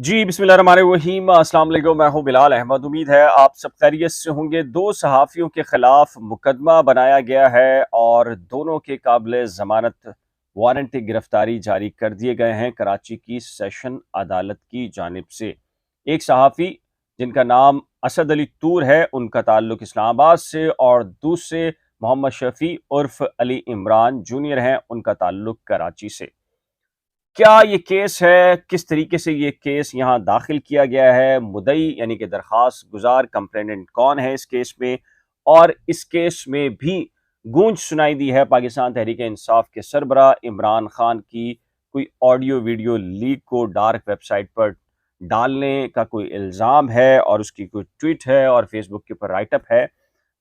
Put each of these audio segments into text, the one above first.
जी, बिस्मिल्लाहिर्रहमानिर्रहीम। अस्सलाम वालेकुम। मैं हूँ बिलाल अहमद। उम्मीद है आप सब खैरियत से होंगे। दो सहाफ़ियों के खिलाफ मुकदमा बनाया गया है और दोनों के काबिल ज़मानत वारंटी गिरफ्तारी जारी कर दिए गए हैं कराची की सेशन अदालत की जानिब से। एक सहाफ़ी जिनका नाम असद अली तूर है, उनका ताल्लुक इस्लामाबाद से, और दूसरे मोहम्मद शफ़ी उर्फ अली इमरान जूनियर हैं, उनका ताल्लुक कराची से। क्या ये केस है? किस तरीके से ये केस यहाँ दाखिल किया गया है? मुद्दई यानी कि दरख्वास्त गुजार कंप्लेनेंट कौन है इस केस में? और इस केस में भी गूंज सुनाई दी है पाकिस्तान तहरीक इंसाफ के सरबराह इमरान खान की कोई ऑडियो वीडियो लीक को डार्क वेबसाइट पर डालने का कोई इल्ज़ाम है, और उसकी कोई ट्वीट है और फेसबुक के ऊपर राइटअप है।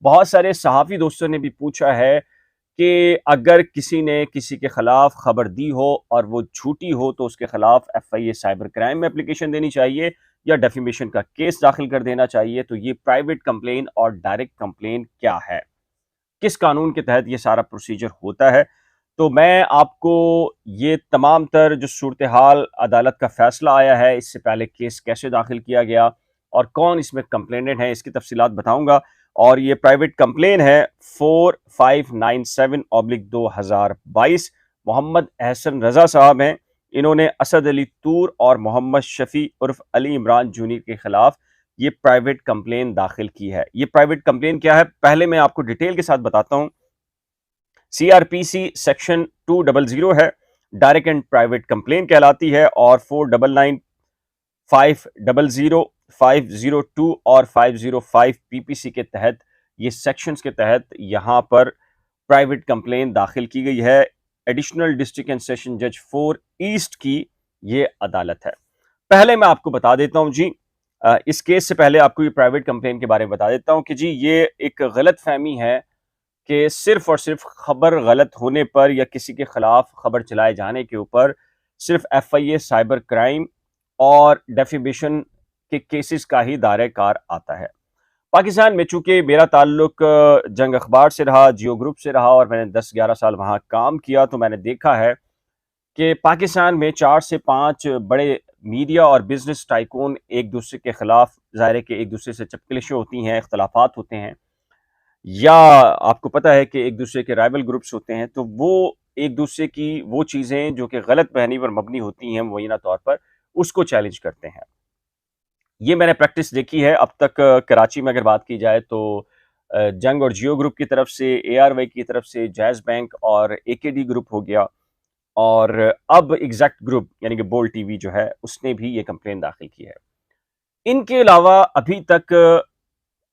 बहुत सारे सहाफ़ी दोस्तों ने भी पूछा है कि अगर किसी ने किसी के खिलाफ खबर दी हो और वो झूठी हो तो उसके खिलाफ एफआईए साइबर क्राइम में एप्लीकेशन देनी चाहिए या डेफेमेशन का केस दाखिल कर देना चाहिए। तो ये प्राइवेट कंप्लेन और डायरेक्ट कंप्लेन क्या है, किस कानून के तहत ये सारा प्रोसीजर होता है, तो मैं आपको ये तमाम तर जो सूरत हाल, अदालत का फैसला आया है, इससे पहले केस कैसे दाखिल किया गया और कौन इसमें कंप्लेनेंट है, इसकी तफसीलात बताऊंगा। और ये प्राइवेट कंप्लेन है 4597/2022। मोहम्मद एहसन रजा साहब हैं, इन्होंने असद अली तूर और मोहम्मद शफी उर्फ अली इमरान जूनियर के खिलाफ ये प्राइवेट कंप्लेन दाखिल की है। ये प्राइवेट कंप्लेन क्या है, पहले मैं आपको डिटेल के साथ बताता हूं। सीआरपीसी सेक्शन 200 है, डायरेक्ट एंड प्राइवेट कंप्लेन कहलाती है, और 499, 500, 502 और 505 पीपीसी के तहत, ये सेक्शंस के तहत यहां पर प्राइवेट कंप्लेन दाखिल की गई है। एडिशनल डिस्ट्रिक्ट एंड सेशन जज 4 ईस्ट की ये अदालत है। पहले मैं आपको बता देता हूं जी, इस केस से पहले आपको ये प्राइवेट कंप्लेन के बारे में बता देता हूं कि जी ये एक गलत फहमी है कि सिर्फ और सिर्फ खबर गलत होने पर या किसी के खिलाफ खबर चलाए जाने के ऊपर सिर्फ एफआईए साइबर क्राइम और डेफिमेशन के केसेस का ही दायरे कार आता है। पाकिस्तान में चूंकि मेरा ताल्लुक जंग अखबार से रहा, जियो ग्रुप से रहा, और मैंने 10-11 साल वहां काम किया, तो मैंने देखा है कि पाकिस्तान में 4 से 5 बड़े मीडिया और बिजनेस टाइकून एक दूसरे के खिलाफ, ज़ाहिर है कि एक दूसरे से चपकलिशें होती हैं, इख्तलाफात होते हैं, या आपको पता है कि एक दूसरे के राइवल ग्रुप्स होते हैं, तो वो एक दूसरे की वो चीज़ें जो कि गलत बहनी पर मबनी होती हैं मुबैना तौर पर, उसको चैलेंज करते हैं। ये मैंने प्रैक्टिस देखी है अब तक। कराची में अगर बात की जाए तो जंग और जियो ग्रुप की तरफ से, एआरवाई की तरफ से, जैज़ बैंक और एकेडी ग्रुप हो गया, और अब एग्जैक्ट ग्रुप यानी कि बोल्ड टीवी जो है, उसने भी ये कंप्लेन दाखिल की है। इनके अलावा अभी तक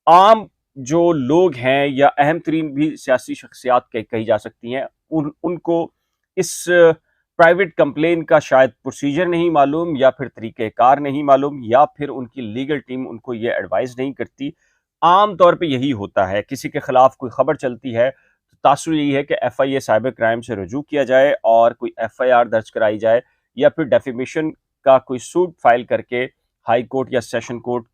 आम जो लोग हैं या अहम तरीन भी सियासी शख्सियात कही जा सकती हैं, उनको इस प्राइवेट कंप्लेन का शायद प्रोसीजर नहीं मालूम, या फिर तरीक़ेकार नहीं मालूम, या फिर उनकी लीगल टीम उनको ये एडवाइस नहीं करती। आम तौर पे यही होता है, किसी के खिलाफ कोई खबर चलती है तो तासुर यही है कि एफआईए साइबर क्राइम से रुजू किया जाए और कोई एफआईआर दर्ज कराई जाए, या फिर डेफेमेशन का कोई सूट फाइल करके हाई कोर्ट या सेशन कोर्ट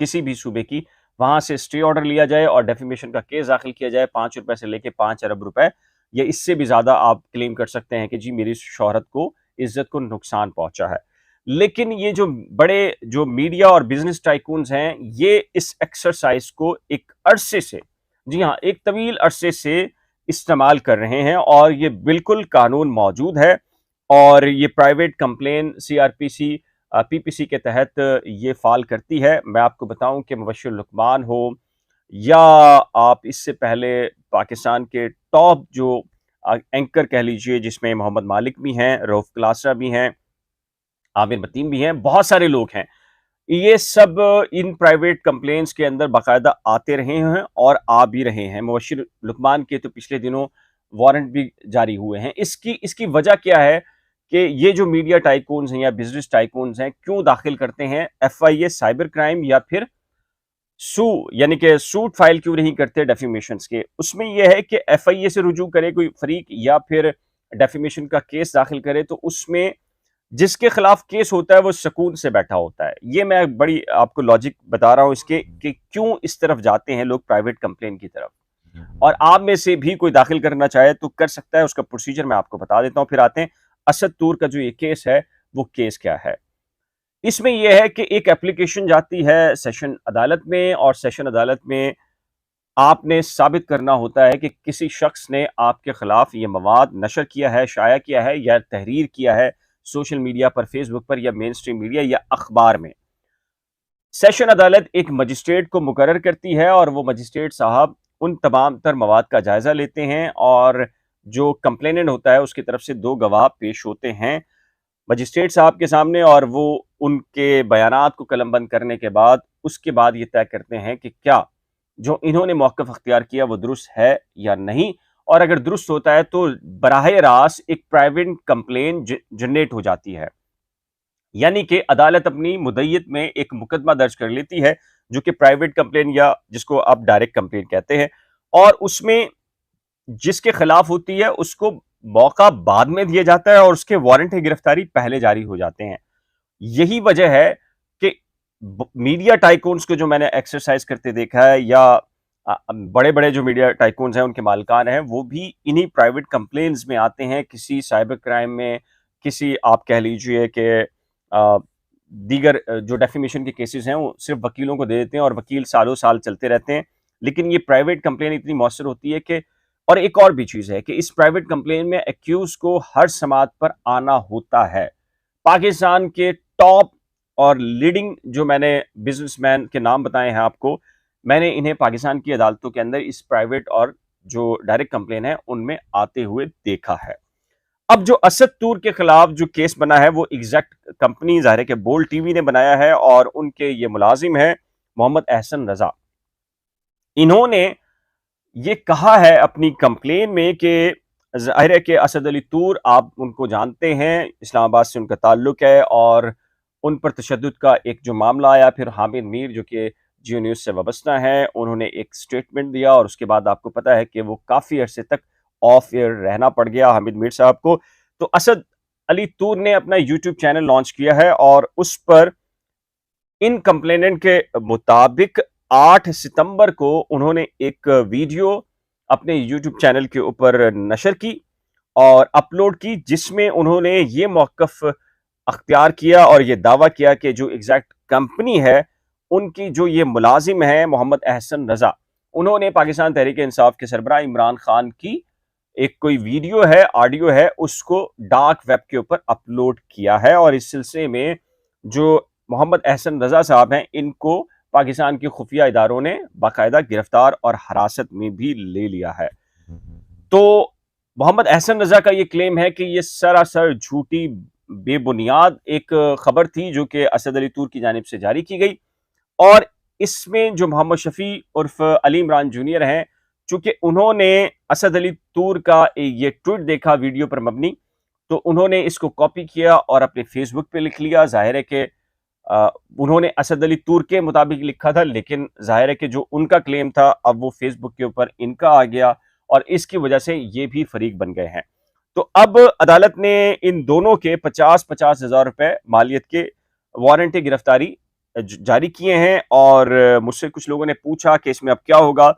किसी भी सूबे की, वहां से स्टे ऑर्डर लिया जाए और डेफेमेशन का केस दाखिल किया जाए। 5 रुपए से लेके 5 अरब रुपए या इससे भी ज्यादा आप क्लेम कर सकते हैं कि जी मेरी शोहरत को, इज्जत को नुकसान पहुंचा है। लेकिन ये जो बड़े जो मीडिया और बिजनेस टाइकून्स हैं, ये इस एक्सरसाइज को एक अरसे से, जी हाँ, एक तवील अरसे से इस्तेमाल कर रहे हैं, और ये बिल्कुल कानून मौजूद है। और ये प्राइवेट कंप्लेन सीआरपीसी पीपीसी के तहत ये फाल करती है। मैं आपको बताऊं कि मुबश्शिर लुकमान हो, या आप इससे पहले पाकिस्तान के टॉप जो एंकर कह लीजिए, जिसमें मोहम्मद मालिक भी हैं, रऊफ क्लासरा भी हैं, आमिर मतीन भी हैं, बहुत सारे लोग हैं, ये सब इन प्राइवेट कंप्लेंट्स के अंदर बाकायदा आते रहे हैं और आ भी रहे हैं। मुबश्शिर लुकमान के तो पिछले दिनों वारंट भी जारी हुए हैं। इसकी इसकी वजह क्या है कि ये जो मीडिया टाइकून्स हैं या बिजनेस टाइकून्स हैं, क्यों दाखिल करते हैं एफआईए साइबर क्राइम या फिर सू यानी कि सूट फाइल क्यों नहीं करते डेफेमेशंस के? उसमें यह है कि एफआईए से रुजू करे कोई फरीक या फिर डेफेमेशन का केस दाखिल करे, तो उसमें जिसके खिलाफ केस होता है वो सुकून से बैठा होता है। ये मैं बड़ी आपको लॉजिक बता रहा हूं इसके कि क्यों इस तरफ जाते हैं लोग प्राइवेट कंप्लेन की तरफ। और आप में से भी कोई दाखिल करना चाहे तो कर सकता है, उसका प्रोसीजर मैं आपको बता देता हूं। फिर आते हैं असद तूर का जो ये केस है, वो केस क्या है। इसमें यह है कि एक एप्लीकेशन जाती है सेशन अदालत में, और सेशन अदालत में आपने साबित करना होता है कि किसी शख्स ने आपके खिलाफ ये मवाद नशर किया है, शाया किया है या तहरीर किया है सोशल मीडिया पर, फेसबुक पर या मेन स्ट्रीम मीडिया या अखबार में। सेशन अदालत एक मजिस्ट्रेट को मुकर्रर करती है और वो मजिस्ट्रेट साहब उन तमाम तर मवाद का जायजा लेते हैं, और जो कंप्लेनेंट होता है उसकी तरफ से 2 गवाह पेश होते हैं मजिस्ट्रेट साहब के सामने, और वो उनके बयानात को कलमबंद करने के बाद उसके बाद ये तय करते हैं कि क्या जो इन्होंने मौक़िफ़ अख्तियार किया वो दुरुस्त है या नहीं। और अगर दुरुस्त होता है तो बराह रास्त एक प्राइवेट कंप्लेन जनरेट हो जाती है, यानी कि अदालत अपनी मुद्दत में एक मुकदमा दर्ज कर लेती है जो कि प्राइवेट कंप्लेन या जिसको आप डायरेक्ट कंप्लेन कहते हैं, और उसमें जिसके खिलाफ होती है उसको मौका बाद में दिया जाता है और उसके वारंट गिरफ्तारी पहले जारी हो जाते हैं। यही वजह है कि मीडिया टाइकून्स को जो मैंने एक्सरसाइज करते देखा है, या बड़े बड़े जो मीडिया टाइकून्स हैं उनके मालिकान हैं, वो भी इन्हीं प्राइवेट कंप्लेन्स में आते हैं, किसी साइबर क्राइम में, किसी आप कह लीजिए कि दीगर जो डेफेमेशन के केसेस हैं वो सिर्फ वकीलों को दे देते हैं और वकील सालों साल चलते रहते हैं। लेकिन ये प्राइवेट कंप्लेन इतनी मौसर होती है कि, और एक और भी चीज़ है कि इस प्राइवेट कंप्लेन में एक्यूज को हर समात पर आना होता है। पाकिस्तान के टॉप और लीडिंग जो मैंने बिजनेसमैन के नाम बताए हैं आपको, मैंने इन्हें पाकिस्तान की अदालतों के अंदर इस प्राइवेट और जो डायरेक्ट कंप्लेन है उनमें आते हुए देखा है। अब जो असद तूर के खिलाफ जो केस बना है वो एग्जैक्ट कंपनी ज़ाहिर है कि बोल्ड टीवी ने बनाया है, और उनके ये मुलाजिम है मोहम्मद एहसन रजा। इन्होंने ये कहा है अपनी कंप्लेन में कि ज़ाहिर है कि असद अली तूर आप उनको जानते हैं, इस्लामाबाद से उनका ताल्लुक है, और उन पर तशद्दुद का एक जो मामला आया, फिर हामिद मीर जो कि जियो न्यूज़ से वाबस्ता हैं, उन्होंने एक स्टेटमेंट दिया और उसके बाद आपको पता है कि वो काफ़ी अरसे तक ऑफ एयर रहना पड़ गया हामिद मीर साहब को। तो असद अली तूर ने अपना यूट्यूब चैनल लॉन्च किया है और उस पर इन कंप्लेनेंट के मुताबिक 8 सितंबर को उन्होंने एक वीडियो अपने यूट्यूब चैनल के ऊपर नशर की और अपलोड की, जिसमें उन्होंने ये मौक़िफ़ अख्तियार किया और ये दावा किया कि जो एग्जैक्ट कंपनी है उनकी जो ये मुलाजिम है मोहम्मद एहसन रजा, उन्होंने पाकिस्तान तहरीक इंसाफ के सरबराह इमरान खान की एक कोई वीडियो है, ऑडियो है, उसको डार्क वेब के ऊपर अपलोड किया है, और इस सिलसिले में जो मोहम्मद एहसन रजा साहब हैं इनको पाकिस्तान के खुफिया इदारों ने बाकायदा गिरफ्तार और हिरासत में भी ले लिया है। तो मोहम्मद एहसन रजा का ये क्लेम है कि ये सरासर झूठी बेबुनियाद एक खबर थी जो कि असद अली तूर की जानिब से जारी की गई, और इसमें जो मोहम्मद शफी उर्फ अली इमरान जूनियर हैं, चूंकि उन्होंने असद अली तूर का ये ट्वीट देखा वीडियो पर मबनी, तो उन्होंने इसको कॉपी किया और अपने फेसबुक पे लिख लिया। जाहिर है कि उन्होंने असद अली तूर के मुताबिक लिखा था, लेकिन जाहिर है कि जो उनका क्लेम था अब वो फेसबुक के ऊपर इनका आ गया, और इसकी वजह से ये भी फरीक बन गए हैं। तो अब अदालत ने इन दोनों के 50-50 हज़ार रुपए मालियत के वारंट गिरफ्तारी जारी किए हैं, और मुझसे कुछ लोगों ने पूछा कि इसमें अब क्या होगा।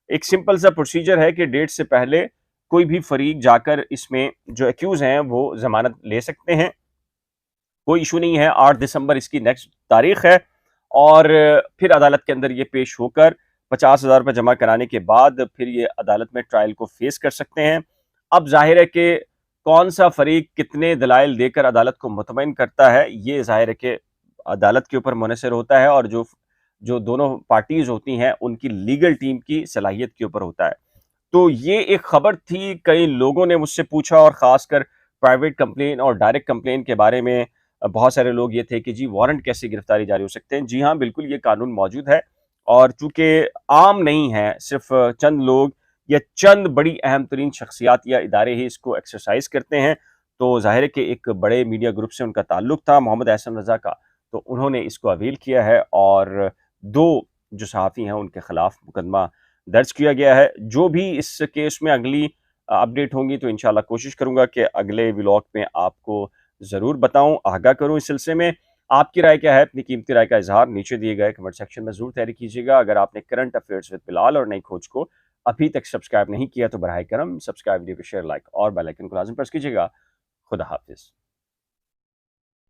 एक सिंपल सा प्रोसीजर है कि डेट से पहले कोई भी फरीक जाकर इसमें जो एक्यूज हैं वो जमानत ले सकते हैं, कोई इशू नहीं है। 8 दिसंबर इसकी नेक्स्ट तारीख है, और फिर अदालत के अंदर ये पेश होकर 50,000 रुपये जमा कराने के बाद फिर ये अदालत में ट्रायल को फेस कर सकते हैं। अब जाहिर है कि कौन सा फरीक कितने दलाइल देकर अदालत को मुतमईन करता है, ये जाहिर है कि अदालत के ऊपर मुनहसर होता है, और जो जो दोनों पार्टीज होती हैं उनकी लीगल टीम की सलाहियत के ऊपर होता है। तो ये एक खबर थी, कई लोगों ने मुझसे पूछा, और ख़ासकर प्राइवेट कंप्लेन और डायरेक्ट कंप्लेन के बारे में बहुत सारे लोग ये थे कि जी वारंट कैसे गिरफ्तारी जारी हो सकते हैं। जी हाँ, बिल्कुल ये कानून मौजूद है, और चूँकि आम नहीं है, सिर्फ चंद लोग या चंद बड़ी अहम तरीन शख्सियात या इदारे ही इसको एक्सरसाइज करते हैं, तो ज़ाहिर है कि एक बड़े मीडिया ग्रुप से उनका ताल्लुक था मोहम्मद एहसन रज़ा का, तो उन्होंने इसको अवील किया है, और 2 जो सहाफ़ी हैं उनके खिलाफ मुकदमा दर्ज किया गया है। जो भी इस केस में अगली अपडेट होंगी तो इंशाल्लाह कोशिश करूँगा कि अगले व्लॉग में आपको ज़रूर बताऊँ, आगाह करूँ इस सिलसिले में। आपकी राय क्या है? अपनी कीमती राय का इज़हार नीचे दिए गए कमेंट सेक्शन में ज़रूर तहरीर कीजिएगा। अगर आपने करंट अफेयर्स विद बिलाल और नई खोज को अभी तक सब्सक्राइब नहीं किया तो बराए करम सब्सक्राइब, वीडियो को शेयर, लाइक और बेल आइकन को लाज़िम प्रेस कीजिएगा। खुदा हाफ़िज़।